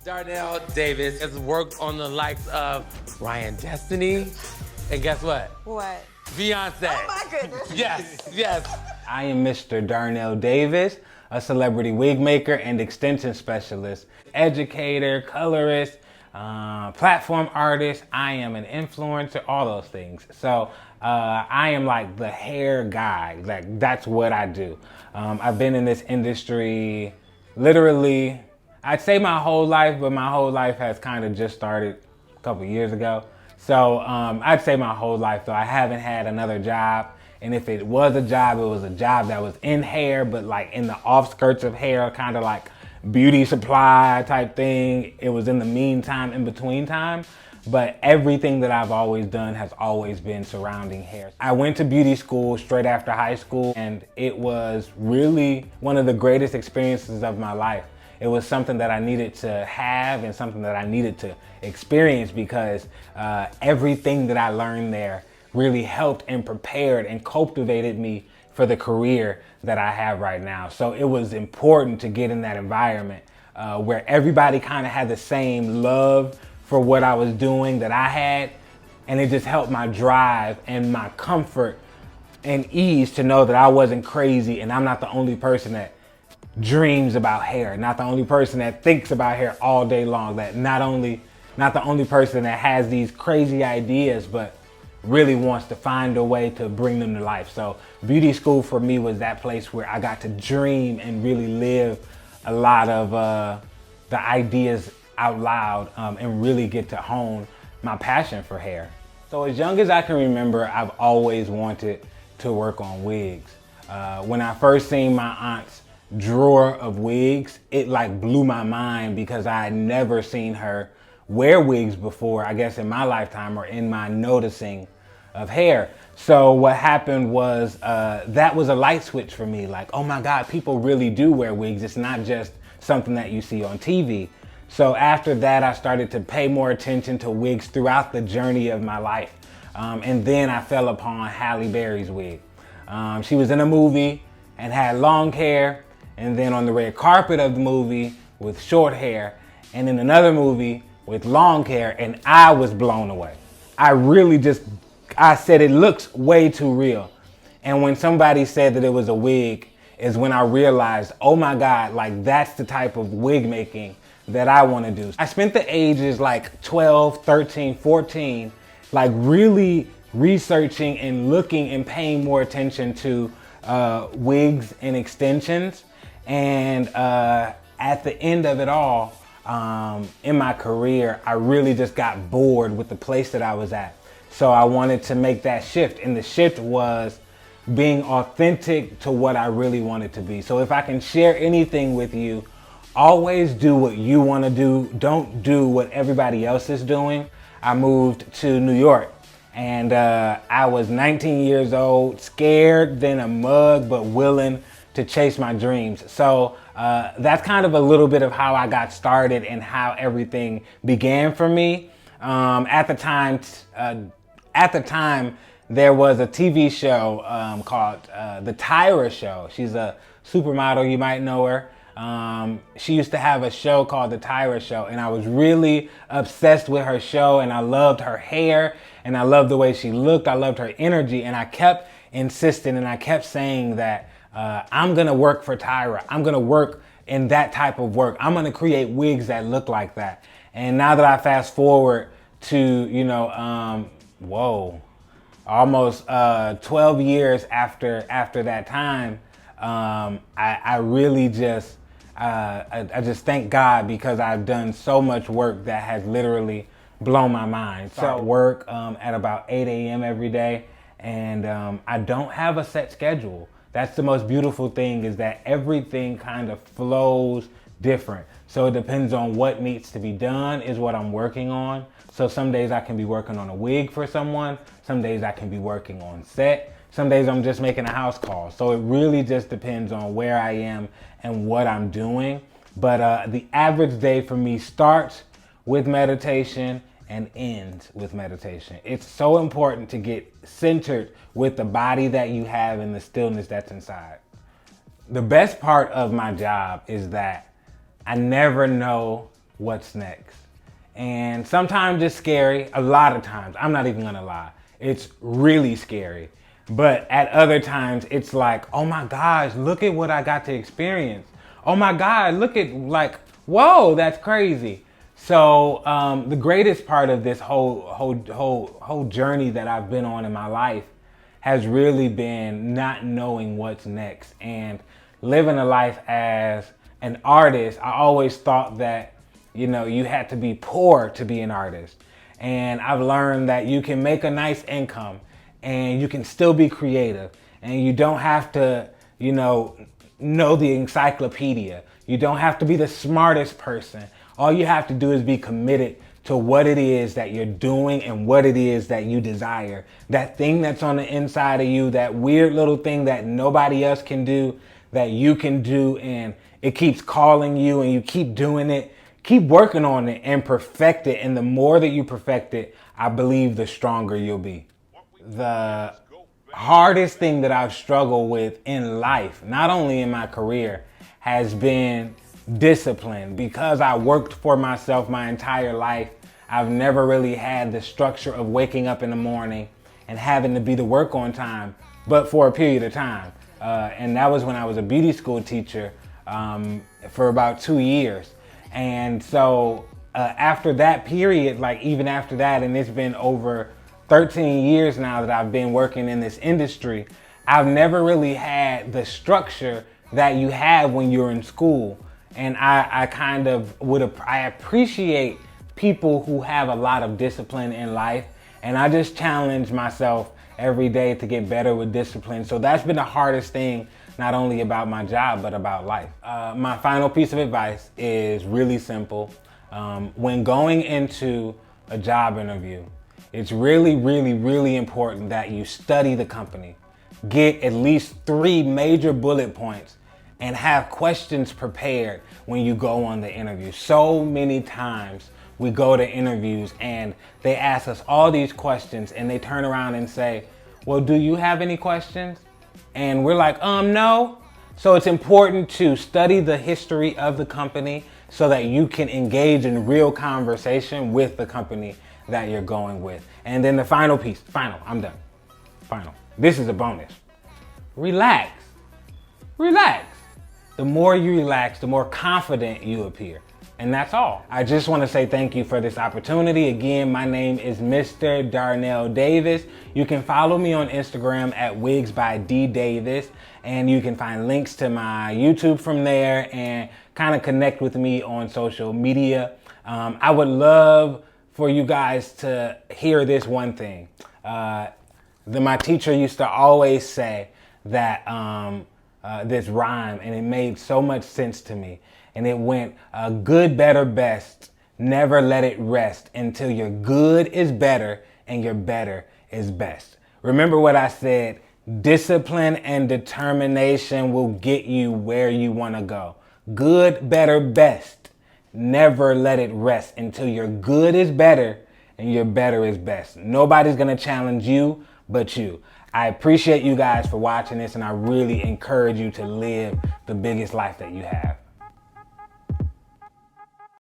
Darnell Davis has worked on the likes of Ryan Destiny, and guess what? What? Beyonce. Oh my goodness. Yes. I am Mr. Darnell Davis, a celebrity wig maker and extension specialist, educator, colorist, platform artist. I am an influencer, all those things. So I am like the hair guy. Like that's what I do. I've been in this industry literally, I'd say my whole life, but my whole life has kind of just started a couple years ago. So I'd say my whole life though. I haven't had another job. And if it was a job, it was a job that was in hair, but like in the offskirts of hair, kind of like beauty supply type thing. It was in the meantime, in between time. But everything that I've always done has always been surrounding hair. I went to beauty school straight after high school, and it was really one of the greatest experiences of my life. It was something that I needed to have and something that I needed to experience because everything that I learned there really helped and prepared and cultivated me for the career that I have right now. So it was important to get in that environment where everybody kind of had the same love for what I was doing that I had. And it just helped my drive and my comfort and ease to know that I wasn't crazy and I'm not the only person that dreams about hair, not the only person that thinks about hair all day long, that not the only person that has these crazy ideas, but really wants to find a way to bring them to life. So beauty school for me was that place where I got to dream and really live a lot of the ideas out loud and really get to hone my passion for hair. So as young as I can remember, I've always wanted to work on wigs. When I first seen my aunt's drawer of wigs, it like blew my mind because I had never seen her wear wigs before, I guess in my lifetime or in my noticing of hair. So what happened was that was a light switch for me. Like, oh my God, people really do wear wigs. It's not just something that you see on TV. So after that, I started to pay more attention to wigs throughout the journey of my life. And then I fell upon Halle Berry's wig. She was in a movie and had long hair, and then on the red carpet of the movie with short hair, and in another movie with long hair, and I was blown away. I said it looks way too real. And when somebody said that it was a wig is when I realized, oh my God, like that's the type of wig making that I want to do. I spent the ages like 12, 13, 14, like really researching and looking and paying more attention to wigs and extensions. And at the end of it all, in my career, I really just got bored with the place that I was at. So I wanted to make that shift. And the shift was being authentic to what I really wanted to be. So if I can share anything with you, always do what you want to do. Don't do what everybody else is doing. I moved to New York and I was 19 years old, scared, then a mug, but willing to chase my dreams. So that's kind of a little bit of how I got started and how everything began for me. At the time, there was a TV show called The Tyra Show. She's a supermodel, you might know her. She used to have a show called The Tyra Show, and I was really obsessed with her show, and I loved her hair, and I loved the way she looked. I loved her energy, and I kept insisting, and I kept saying that I'm gonna work for Tyra. I'm gonna work in that type of work. I'm gonna create wigs that look like that. And now that I fast forward to, almost 12 years after that time, I really just, I just thank God because I've done so much work that has literally blown my mind. So I work at about 8 a.m. every day, and I don't have a set schedule. That's the most beautiful thing, is that everything kind of flows different. So it depends on what needs to be done is what I'm working on. So some days I can be working on a wig for someone. Some days I can be working on set. Some days I'm just making a house call. So it really just depends on where I am and what I'm doing. But the average day for me starts with meditation and ends with meditation. It's so important to get centered with the body that you have and the stillness that's inside. The best part of my job is that I never know what's next. And sometimes it's scary, a lot of times, I'm not even gonna lie, it's really scary. But at other times, it's like, oh my gosh, look at what I got to experience. Oh my God, look at, like, whoa, that's crazy. So the greatest part of this whole journey that I've been on in my life has really been not knowing what's next and living a life as an artist. I always thought that, you know, you had to be poor to be an artist. And I've learned that you can make a nice income and you can still be creative, and you don't have to, you know the encyclopedia. You don't have to be the smartest person. All you have to do is be committed to what it is that you're doing and what it is that you desire. That thing that's on the inside of you, that weird little thing that nobody else can do, that you can do, and it keeps calling you and you keep doing it. Keep working on it and perfect it. And the more that you perfect it, I believe the stronger you'll be. The hardest thing that I've struggled with in life, not only in my career, has been discipline. Because I worked for myself my entire life, I've never really had the structure of waking up in the morning and having to be to work on time, but for a period of time. And that was when I was a beauty school teacher for about 2 years. And so after that period, like even after that, and it's been over 13 years now that I've been working in this industry, I've never really had the structure that you have when you're in school. And I kind of I appreciate people who have a lot of discipline in life. And I just challenge myself every day to get better with discipline. So that's been the hardest thing, not only about my job, but about life. My final piece of advice is really simple. When going into a job interview, it's really, really, really important that you study the company. Get at least 3 major bullet points and have questions prepared when you go on the interview. So many times we go to interviews and they ask us all these questions and they turn around and say, well, do you have any questions? And we're like, no. So it's important to study the history of the company so that you can engage in real conversation with the company that you're going with. And then the final piece, I'm done. This is a bonus. Relax. The more you relax, the more confident you appear. And that's all. I just want to say thank you for this opportunity. Again, my name is Mr. Darnell Davis. You can follow me on Instagram at Wigs by D Davis, and you can find links to my YouTube from there and kind of connect with me on social media. I would love for you guys to hear this one thing. My teacher used to always say that this rhyme, and it made so much sense to me. And it went, good, better, best. Never let it rest until your good is better and your better is best. Remember what I said, discipline and determination will get you where you want to go. Good, better, best. Never let it rest until your good is better and your better is best. Nobody's going to challenge you but you. I appreciate you guys for watching this, and I really encourage you to live the biggest life that you have.